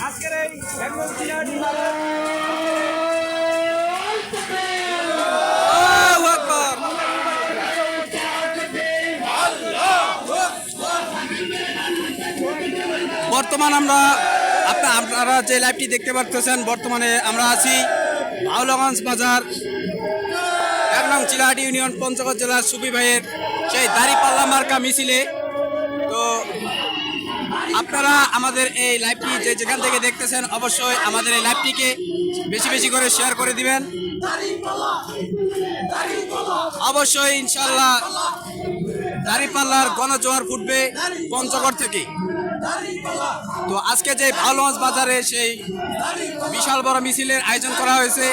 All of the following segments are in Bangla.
আজকের এই একদম বর্তমান আপনারা যে লাইভটি দেখতে পাচ্ছেন, বর্তমানে আমরা আছি ভাওলাগঞ্জ বাজার 1 নং চিলাহাটি ইউনিয়ন পঞ্চগড় জেলার সুফি ভাইয়ের সেই দাঁড়িপাল্লা মার্কা মিছিলে। তো আপনারা আমাদের এই লাইভটি যেখান থেকে দেখতেছেন অবশ্যই আমাদের এই লাইভটিকে বেশি বেশি করে শেয়ার করে দিবেন। অবশ্যই ইনশাআল্লাহ দাঁড়িপাল্লার গণজোয়ার ফুটবে পঞ্চগড় থেকে। তো আজকে যে ভাওলাগঞ্জ বাজারে সেই বিশাল বড় মিছিলের আয়োজন করা হয়েছে,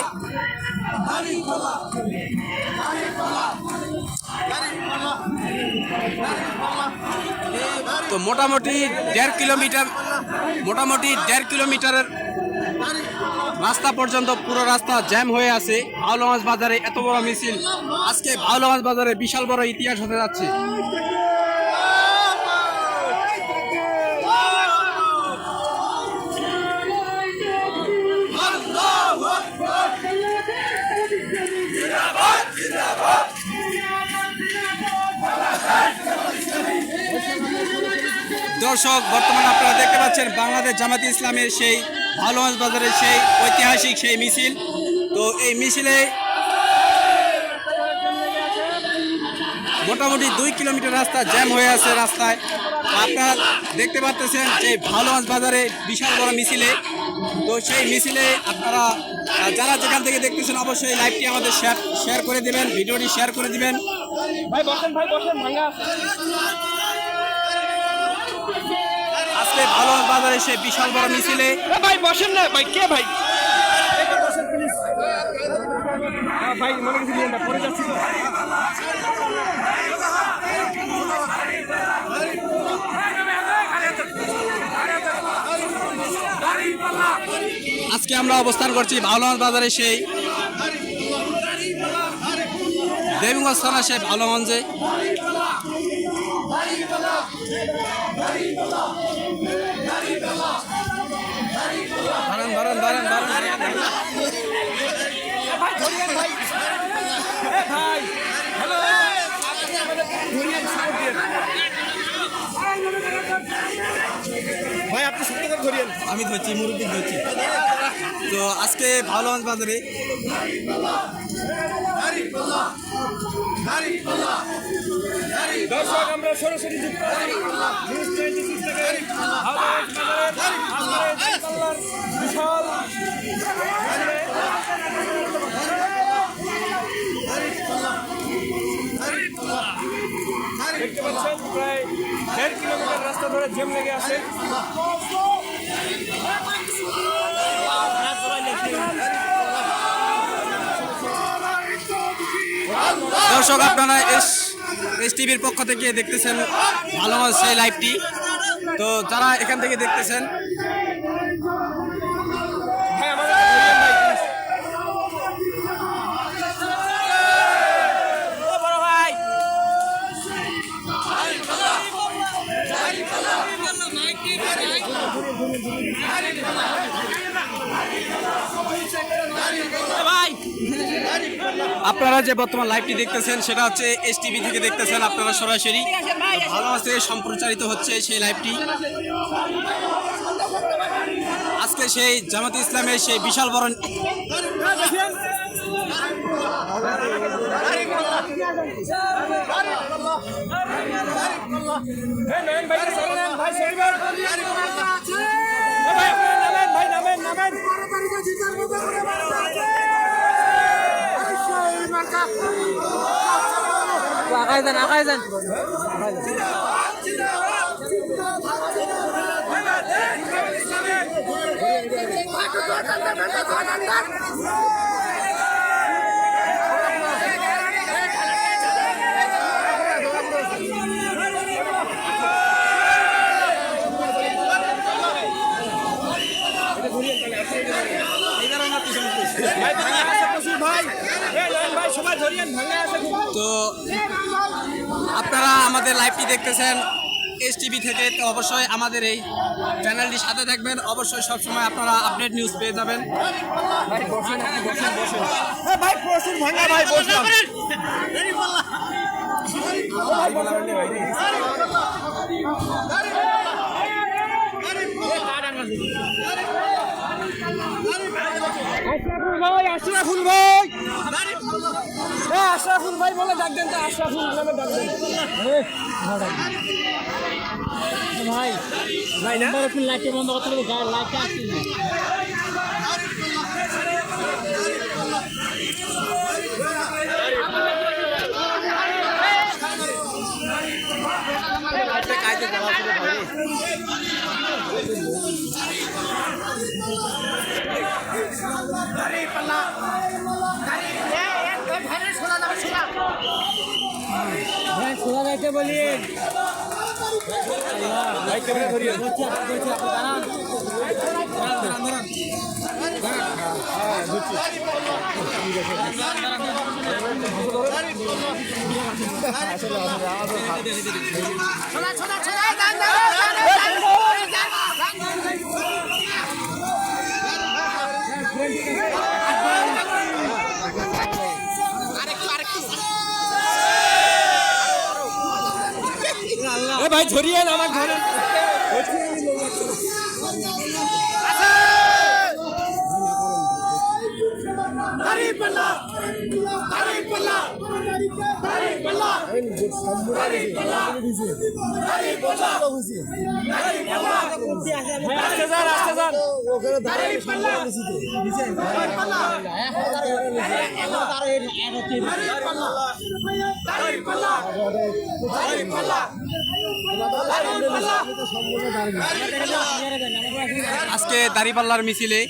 তো মোটামুটি 1.5 কিলোমিটারের রাস্তা পর্যন্ত পুরো রাস্তা জ্যাম হয়ে আছে। ভাওলাগঞ্জ বাজারে এত বড় মিছিল, আজকে ভাওলাগঞ্জ বাজারে বিশাল বড় ইতিহাস হতে যাচ্ছে। দর্শক, বর্তমানে আপনারা দেখতে পাচ্ছেন বাংলাদেশ জামাতে ইসলামের সেই ভাওলাগঞ্জ বাজারের সেই ঐতিহাসিক সেই মিছিল। তো এই মিছিলে মোটামুটি 2 কিলোমিটার রাস্তা জ্যাম হয়ে আছে রাস্তায়। আপনারা দেখতে পাচ্ছেন যে ভাওলাগঞ্জ বাজারে বিশাল বড় মিছিলে। তো সেই মিছিলে আপনারা যারা যেখান থেকে দেখতেছেন অবশ্যই লাইভটি আমাদের শেয়ার করে দিবেন, ভিডিওটি শেয়ার করে দিবেন। আজকে ভাওলাগঞ্জ বাজারে সেই বিশাল বড় মিছিলে ভাই বসেন না ভাই, কে ভাই ভাই মনে কিছু নিয়ে না, পরে যাচ্ছি। আজকে আমরা অবস্থান করছি ভাওলাগঞ্জ বাজারে সেই দেবীগঞ্জ থানা সেই ভাওলাগঞ্জে। ভাই আপনি সত্যি ধরিয়েন, আমি ধরছি, মুরব্বী ধরছি। তো আজকে ভাওলাগঞ্জ বাজারে দর্শক আমরা সরাসরি যুক্ত আছি নিউজ 26 থেকে ভাওলাগঞ্জ বাজারের বিশাল দেখতে পাচ্ছেন প্রায় 1.5 কিলোমিটার রাস্তা ধরে জ্যাম লেগে আছে। দর্শক, আপনারা এস টিভির পক্ষ থেকে দেখতেছেন ভাওলাগঞ্জ সেই লাইভটি। তো যারা এখান থেকে দেখতেছেন আপনারা যে বর্তমান লাইভটি দেখতেছেন সেটা হচ্ছে এস টিভি থেকে দেখতেছেন আপনারা সরাসরি। ভাওলাগঞ্জ থেকে সম্প্রচারিত হচ্ছে সেই লাইভটি। আজকে সেই জামাতে ইসলামের সেই বিশাল বড় আগায় যান তো আপনারা আমাদের লাইভটি দেখতেছেন STV থেকে, তো অবশ্যই আমাদের এই চ্যানেলটির সাথে থাকবেন। অবশ্যই সবসময় আপনারা আপডেট নিউজ পেয়ে যাবেন। ভাই প্রচুর ভাঙা ভাই বসলাম আশরাফুল ভাই বলে ডাক দেন তো, আশরাফুল নামে ডাক দেন ভাই ভাই না লাইটে বন্ধ করতে হবে, লাইটে আসছে শোনা যাইতে বলি ভাই ধরিয়ে আমার ঘরে আজকে দাঁড়িপাল্লার মিছিলে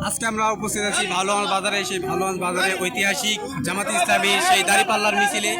আজকে আমরা উপস্থিত আছি ভালোগঞ্জ বাজারে। সেই ভালোগঞ্জ বাজারে ঐতিহাসিক জামাত ইসলামী সেই দাঁড়িপাল্লার মিছিলে